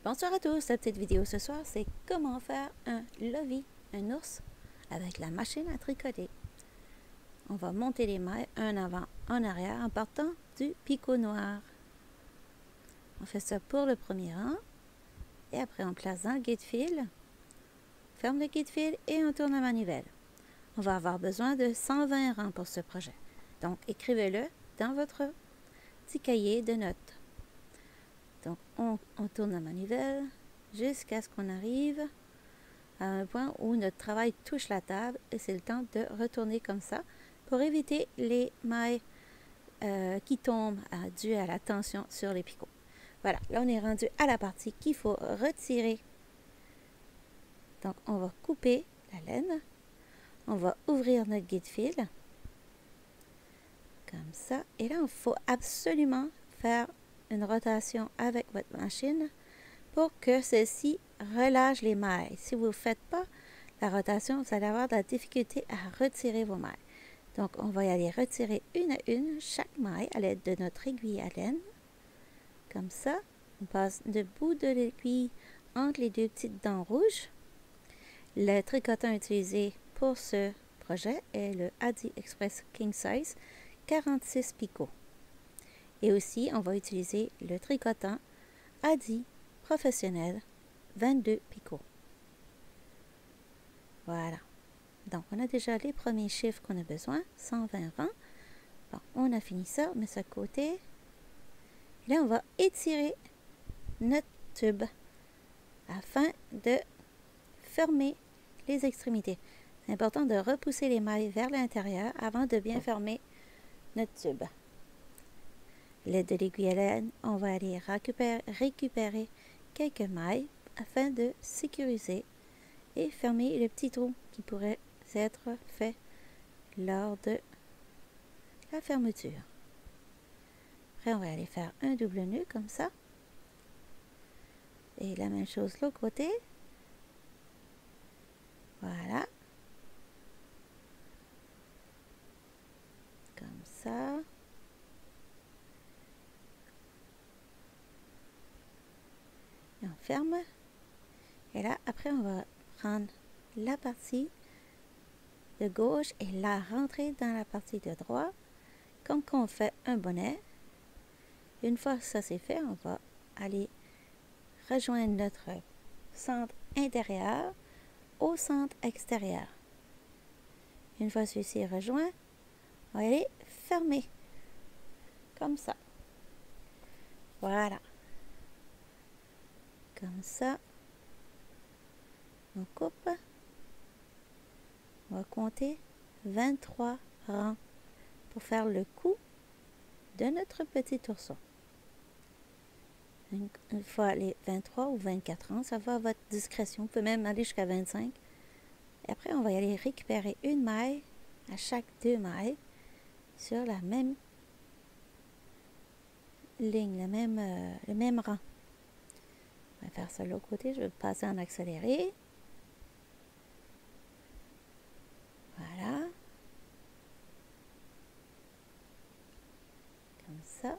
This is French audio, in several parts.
Bonsoir à tous, la petite vidéo ce soir c'est comment faire un lovey, un ours avec la machine à tricoter. On va monter les mailles un avant, un arrière en partant du picot noir. On fait ça pour le premier rang et après on place dans le guide-fil, ferme le guide-fil et on tourne la manivelle. On va avoir besoin de 120 rangs pour ce projet. Donc écrivez-le dans votre petit cahier de notes. Donc on tourne la manivelle jusqu'à ce qu'on arrive à un point où notre travail touche la table et c'est le temps de retourner comme ça pour éviter les mailles qui tombent dues à la tension sur les picots. Voilà, là on est rendu à la partie qu'il faut retirer. Donc on va couper la laine, on va ouvrir notre guide-fil comme ça et là il faut absolument faire une rotation avec votre machine pour que celle-ci relâche les mailles. Si vous ne faites pas la rotation, vous allez avoir de la difficulté à retirer vos mailles. Donc, on va y aller retirer une à une chaque maille à l'aide de notre aiguille à laine. Comme ça, on passe le bout de l'aiguille entre les deux petites dents rouges. Le tricotant utilisé pour ce projet est le Adi Express King Size 46 picots. Et aussi, on va utiliser le tricotant Adi Professionnel 22 picots. Voilà. Donc, on a déjà les premiers chiffres qu'on a besoin, 120 rangs. Bon, on a fini ça, on met ça de côté. Et là, on va étirer notre tube afin de fermer les extrémités. C'est important de repousser les mailles vers l'intérieur avant de bien fermer notre tube. L'aide de l'aiguille à laine, on va aller récupérer quelques mailles afin de sécuriser et fermer le petit trou qui pourrait être fait lors de la fermeture. Après, on va aller faire un double nœud comme ça. Et la même chose de l'autre côté. Voilà. Comme ça. Et on ferme. Et là, après, on va prendre la partie de gauche et la rentrer dans la partie de droite. Comme quand on fait un bonnet. Une fois que ça c'est fait, on va aller rejoindre notre centre intérieur au centre extérieur. Une fois celui-ci est rejoint, on va aller fermer. Comme ça. Voilà. Comme ça. On coupe. On va compter 23 rangs pour faire le cou de notre petit ourson. Une fois les 23 ou 24 rangs, ça va à votre discrétion. Vous pouvez même aller jusqu'à 25. Et après, on va y aller récupérer une maille à chaque deux mailles sur la même ligne, le même rang. On va faire ça de l'autre côté. Je vais passer en accéléré. Voilà. Comme ça.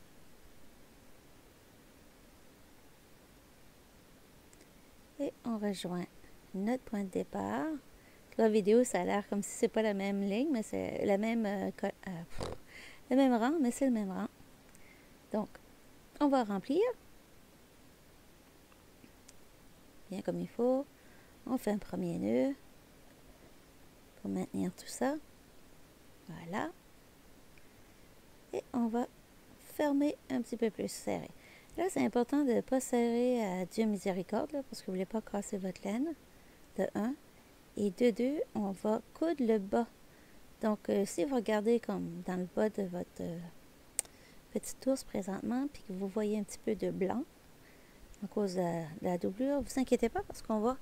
Et on rejoint notre point de départ. La vidéo, ça a l'air comme si c'est pas la même ligne, mais c'est le même rang, mais c'est le même rang. Donc, on va remplir bien comme il faut. On fait un premier nœud pour maintenir tout ça. Voilà. Et on va fermer un petit peu plus serré. Là, c'est important de ne pas serrer à Dieu miséricorde, là, parce que vous ne voulez pas casser votre laine, de 1. Et de 2, on va coudre le bas. Donc, si vous regardez comme dans le bas de votre petite ours présentement, puis que vous voyez un petit peu de blanc à cause de la doublure, vous inquiétez pas parce qu'on va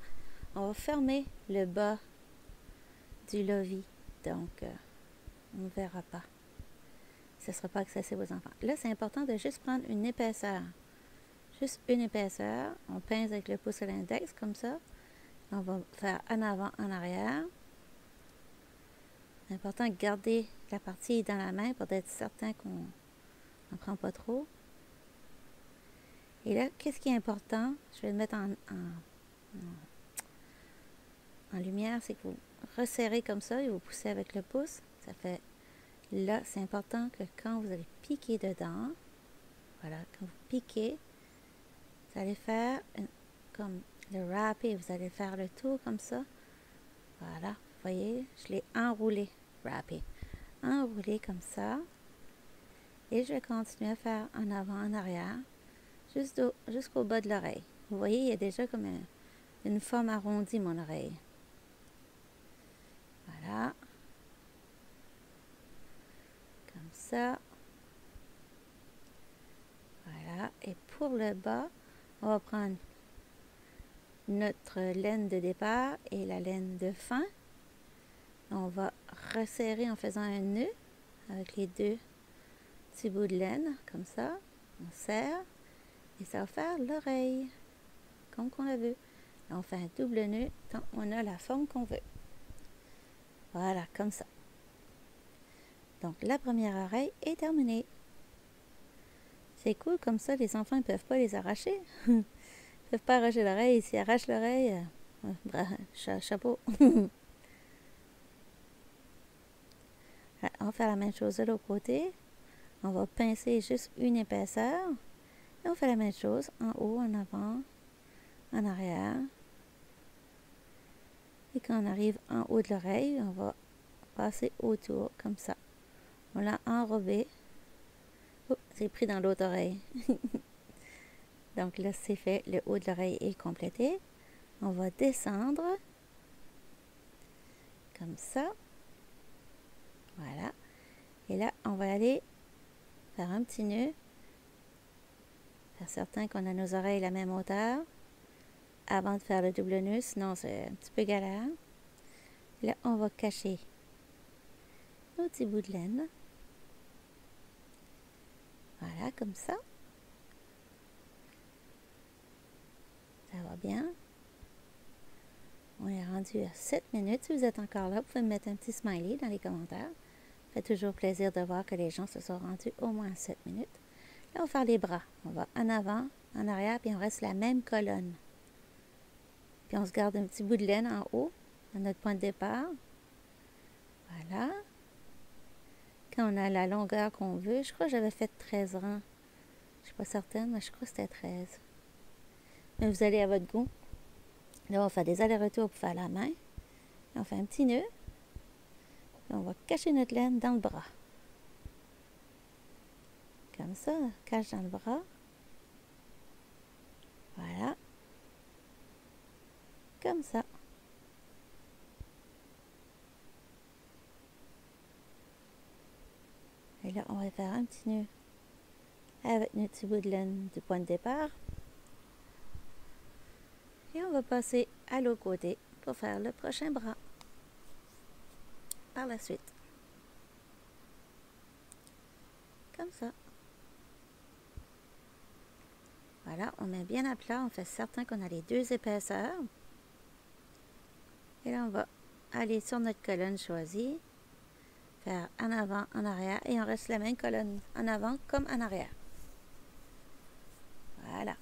fermer le bas du lovey. Donc, on ne verra pas. Ce ne sera pas accessible aux enfants. Là, c'est important de juste prendre une épaisseur. Juste une épaisseur. On pince avec le pouce et l'index, comme ça. On va faire en avant, en arrière. C'est important de garder la partie dans la main pour être certain qu'on n'en prend pas trop. Et là, qu'est-ce qui est important? Je vais le mettre en lumière, c'est que vous resserrez comme ça et vous poussez avec le pouce. Ça fait, là, c'est important que quand vous allez piquer dedans, voilà, quand vous piquez, vous allez faire comme le wrapper, vous allez faire le tour comme ça. Voilà, vous voyez, je l'ai enroulé, wrapper. Enroulé comme ça. Et je vais continuer à faire en avant, en arrière, jusqu'au bas de l'oreille. Vous voyez, il y a déjà comme une forme arrondie, mon oreille. Voilà. Comme ça. Voilà. Et pour le bas, on va prendre notre laine de départ et la laine de fin. On va resserrer en faisant un nœud avec les deux petits bouts de laine, comme ça. On serre et ça va faire l'oreille, comme qu'on la veut. Là, on fait un double nœud quand on a la forme qu'on veut. Voilà, comme ça. Donc, la première oreille est terminée. C'est cool, comme ça, les enfants ne peuvent pas les arracher. Ils ne peuvent pas arracher l'oreille. S'ils arrachent l'oreille, chapeau. On va faire la même chose de l'autre côté. On va pincer juste une épaisseur. Et on fait la même chose en haut, en avant, en arrière. Et quand on arrive en haut de l'oreille, on va passer autour, comme ça. On l'a enrobé. Oh, c'est pris dans l'autre oreille. Donc là, c'est fait. Le haut de l'oreille est complété. On va descendre. Comme ça. Voilà. Et là, on va aller faire un petit nœud. Faire certain qu'on a nos oreilles à la même hauteur. Avant de faire le double nœud, sinon c'est un petit peu galère. Là, on va cacher nos petits bouts de laine. Voilà, comme ça. Ça va bien. On est rendu à 7 minutes. Si vous êtes encore là, vous pouvez me mettre un petit smiley dans les commentaires. Ça fait toujours plaisir de voir que les gens se sont rendus au moins à 7 minutes. Là, on va faire les bras. On va en avant, en arrière, puis on reste la même colonne. Puis on se garde un petit bout de laine en haut, à notre point de départ. Voilà. Quand on a la longueur qu'on veut, je crois que j'avais fait 13 rangs. Je ne suis pas certaine, mais je crois que c'était 13. Mais vous allez à votre goût. Là, on va faire des allers-retours pour faire la main. On fait un petit nœud. Puis on va cacher notre laine dans le bras. Comme ça, on cache dans le bras. Voilà. Comme ça. Et là, on va faire un petit nœud avec notre petit bout de laine du point de départ. Et on va passer à l'autre côté pour faire le prochain bras. Par la suite. Comme ça. Voilà, on met bien à plat, on fait certain qu'on a les deux épaisseurs. Et là, on va aller sur notre colonne choisie, faire en avant, en arrière, et on reste la même colonne en avant comme en arrière. Voilà.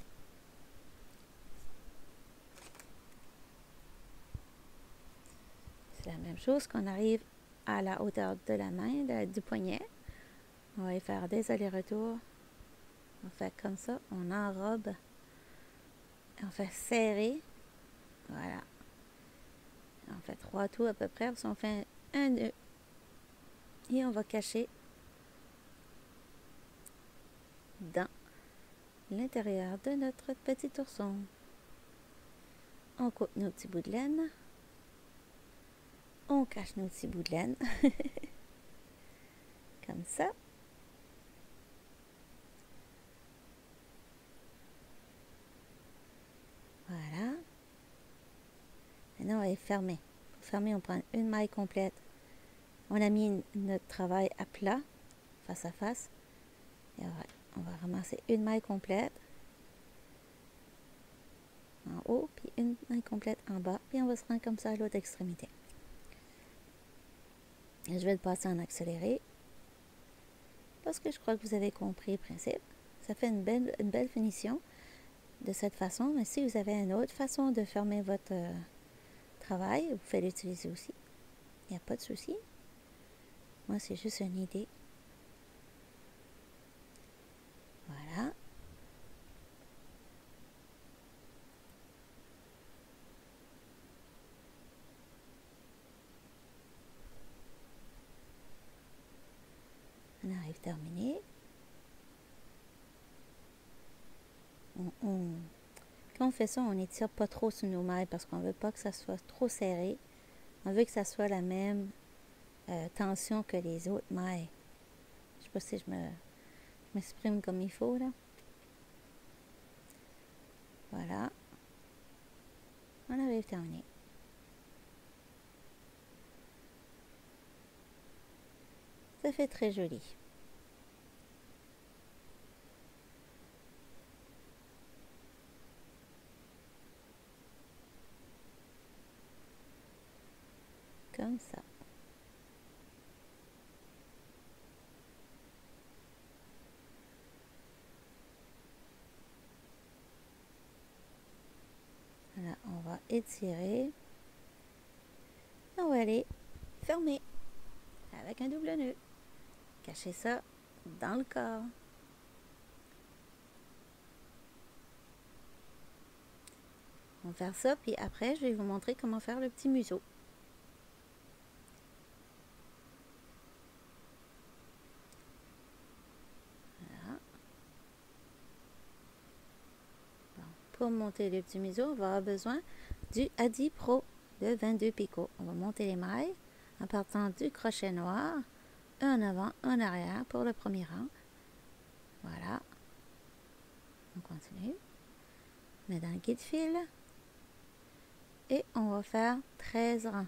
C'est la même chose qu'on arrive à la hauteur de la main, du poignet. On va y faire des allers-retours. On fait comme ça, on enrobe. On fait serrer. Voilà. On fait 3 tours à peu près, parce qu'on fait un nœud. Et on va cacher dans l'intérieur de notre petit ourson. On coupe nos petits bouts de laine. On cache nos petits bouts de laine. Comme ça. Voilà. Maintenant, on va les fermer. Pour fermer, on prend une maille complète. On a mis notre travail à plat, face à face. Et on va ramasser une maille complète en haut, puis une maille complète en bas. Puis on va se rendre comme ça à l'autre extrémité. Et je vais le passer en accéléré. Parce que je crois que vous avez compris le principe. Ça fait une belle finition. de cette façon, mais si vous avez une autre façon de fermer votre travail, vous pouvez l'utiliser aussi. Il n'y a pas de souci. Moi, c'est juste une idée. Voilà. On arrive terminé. Quand on fait ça, on n'étire pas trop sur nos mailles parce qu'on ne veut pas que ça soit trop serré. On veut que ça soit la même tension que les autres mailles. Je ne sais pas si je m'exprime comme il faut là. Voilà. On arrive terminé. Ça fait très joli. Comme ça. Voilà, on va étirer. On va aller fermer avec un double nœud. Cacher ça dans le corps. On va faire ça, puis après, je vais vous montrer comment faire le petit museau. Voilà. Bon, pour monter le petit museau, on va avoir besoin du Adi Pro de 22 picots. On va monter les mailles en partant du crochet noir, un en avant, un en arrière pour le premier rang. Voilà. On continue. On met dans le guide-fil. Et on va faire 13 rangs.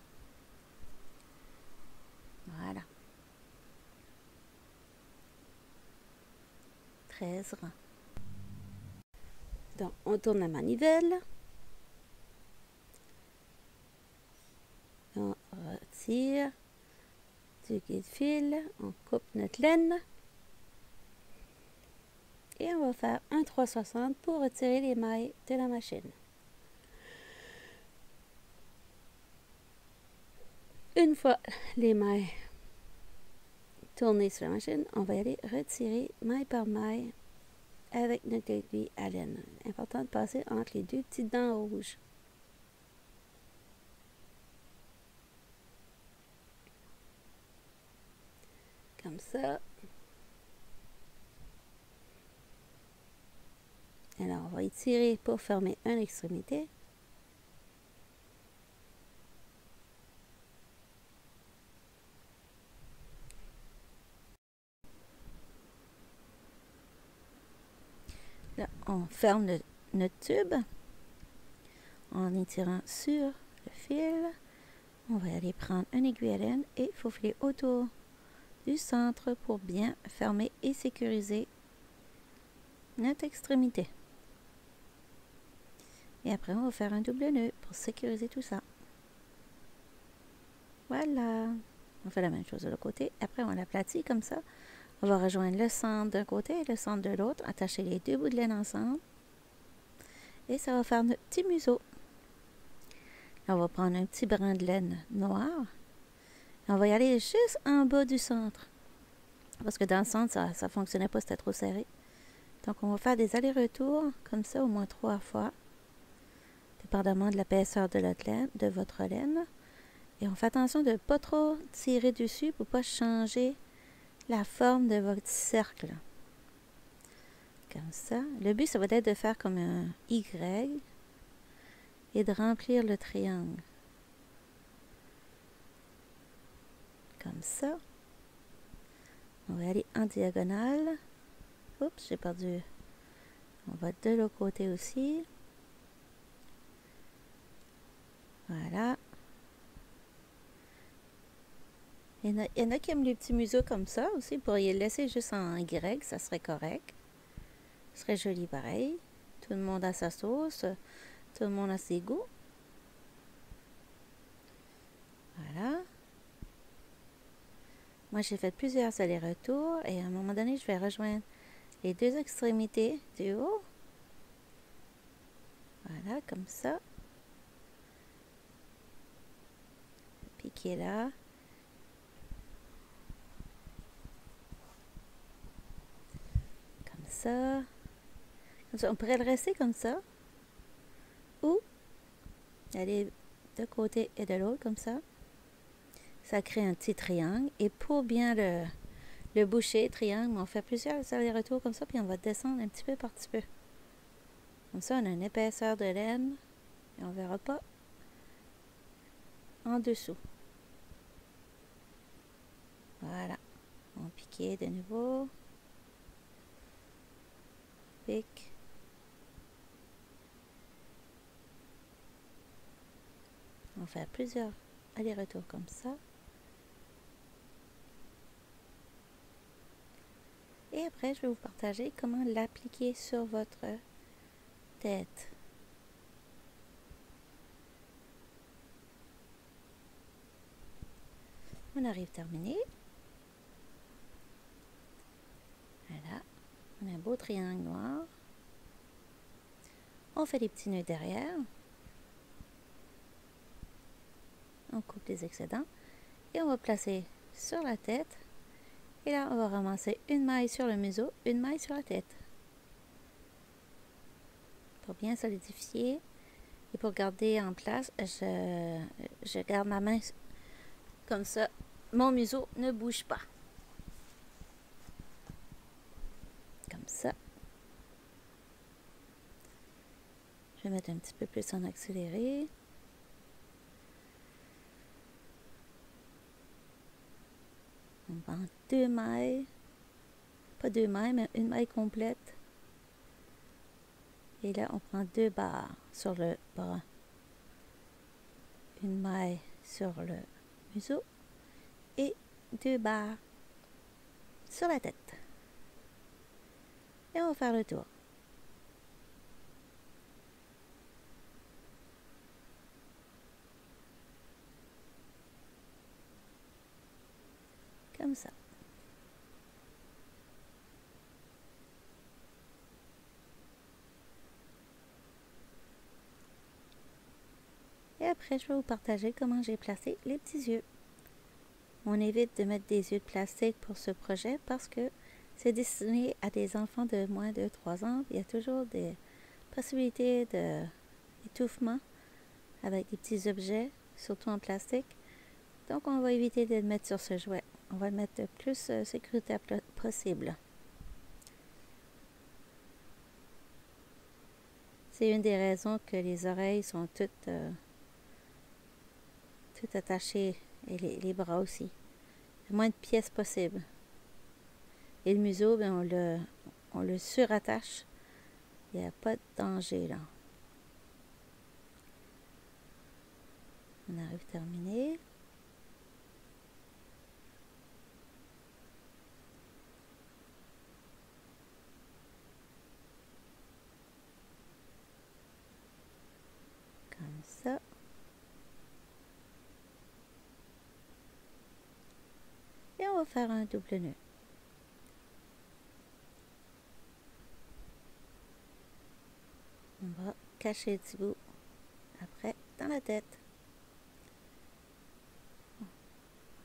Voilà. 13 rangs. Donc, on tourne la manivelle. On retire du guide-fil. On coupe notre laine. Et on va faire un 360 pour retirer les mailles de la machine. Une fois les mailles tournées sur la machine, on va aller retirer maille par maille avec notre aiguille à laine. Important de passer entre les deux petites dents rouges. Comme ça. Alors, on va étirer pour fermer une extrémité. Là, on ferme notre tube en étirant sur le fil. On va aller prendre une aiguille à laine et faufiler autour du centre pour bien fermer et sécuriser notre extrémité. Et après, on va faire un double nœud pour sécuriser tout ça. Voilà. On fait la même chose de l'autre côté. Après, on l'aplatit comme ça. On va rejoindre le centre d'un côté et le centre de l'autre. Attacher les deux bouts de laine ensemble. Et ça va faire notre petit museau. Là, on va prendre un petit brin de laine noir. Et on va y aller juste en bas du centre. Parce que dans le centre, ça ne fonctionnait pas, c'était trop serré. Donc, on va faire des allers-retours, comme ça, au moins 3 fois. Dépendamment de l'épaisseur de votre laine. Et on fait attention de ne pas trop tirer dessus pour ne pas changer la forme de votre cercle. Comme ça. Le but, ça va être de faire comme un Y et de remplir le triangle. Comme ça. On va aller en diagonale. Oups, j'ai perdu. On va de l'autre côté aussi. Voilà. Il y en a qui aiment les petits museaux comme ça aussi. Vous pourriez le laisser juste en Y, ça serait correct. Ce serait joli pareil. Tout le monde a sa sauce. Tout le monde a ses goûts. Voilà. Moi, j'ai fait plusieurs allers-retours et à un moment donné, je vais rejoindre les deux extrémités du haut. Voilà, comme ça. Piquer là. Comme ça. Comme ça. On pourrait le rester comme ça. Ou aller de côté et de l'autre comme ça. Ça crée un petit triangle. Et pour bien le boucher, triangle, on fait plusieurs allers-retours comme ça. Puis on va descendre un petit peu par petit peu. Comme ça, on a une épaisseur de laine. Et on ne verra pas en dessous. Voilà. On pique de nouveau. Pique. On fait plusieurs allers-retours comme ça. Et après, je vais vous partager comment l'appliquer sur votre tête. On arrive terminé. Voilà. On a un beau triangle noir. On fait des petits nœuds derrière. On coupe les excédents. Et on va placer sur la tête. Et là, on va ramasser une maille sur le museau, une maille sur la tête. Pour bien solidifier et pour garder en place, je garde ma main comme ça. Mon museau ne bouge pas. Comme ça. Je vais mettre un petit peu plus en accéléré. On prend 2 mailles. Pas 2 mailles, mais une maille complète. Et là, on prend 2 barres sur le bras. Une maille sur le museau. Et 2 barres sur la tête. Et on va faire le tour. Comme ça. Et après, je vais vous partager comment j'ai placé les petits yeux. On évite de mettre des yeux de plastique pour ce projet parce que c'est destiné à des enfants de moins de 3 ans. Il y a toujours des possibilités d'étouffement avec des petits objets, surtout en plastique. Donc, on va éviter de le mettre sur ce jouet. On va le mettre le plus sécuritaire possible. C'est une des raisons que les oreilles sont toutes attachées et les bras aussi. Le moins de pièces possible. Et le museau, ben, on le surattache. Il n'y a pas de danger là. On arrive terminé. Comme ça. Et on va faire un double nœud. On va cacher le petit bout après dans la tête.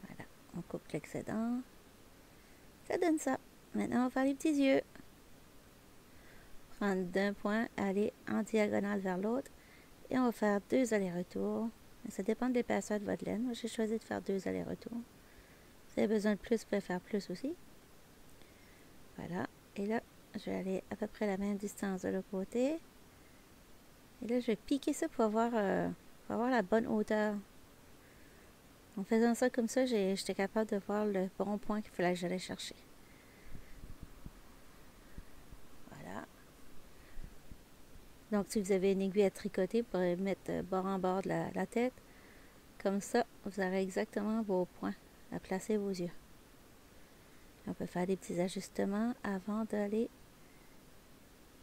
Voilà, on coupe l'excédent. Ça donne ça. Maintenant, on va faire les petits yeux. Prendre d'un point, aller en diagonale vers l'autre. Et on va faire 2 allers-retours. Ça dépend de l'épaisseur de votre laine. Moi, j'ai choisi de faire 2 allers-retours. Si vous avez besoin de plus, vous pouvez faire plus aussi. Voilà. Et là, je vais aller à peu près la même distance de l'autre côté. Et là, je vais piquer ça pour avoir la bonne hauteur. En faisant ça comme ça, j'étais capable de voir le bon point qu'il fallait que j'allais chercher. Voilà. Donc, si vous avez une aiguille à tricoter, vous pourrez mettre bord en bord de la tête. Comme ça, vous aurez exactement vos points à placer vos yeux. On peut faire des petits ajustements avant d'aller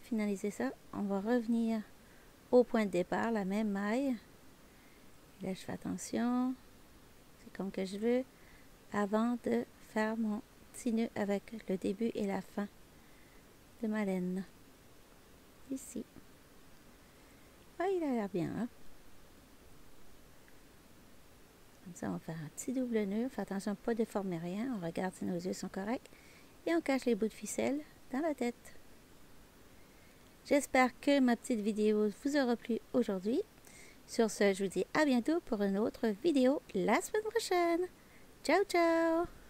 finaliser ça. On va revenir au point de départ, la même maille. Et là, je fais attention. C'est comme que je veux. Avant de faire mon petit nœud avec le début et la fin de ma laine. Ici. Ah, il a l'air bien, hein? Comme ça, on va faire un petit double nœud. Fais attention à ne pas déformer rien. On regarde si nos yeux sont corrects. Et on cache les bouts de ficelle dans la tête. J'espère que ma petite vidéo vous aura plu aujourd'hui. Sur ce, je vous dis à bientôt pour une autre vidéo la semaine prochaine. Ciao, ciao!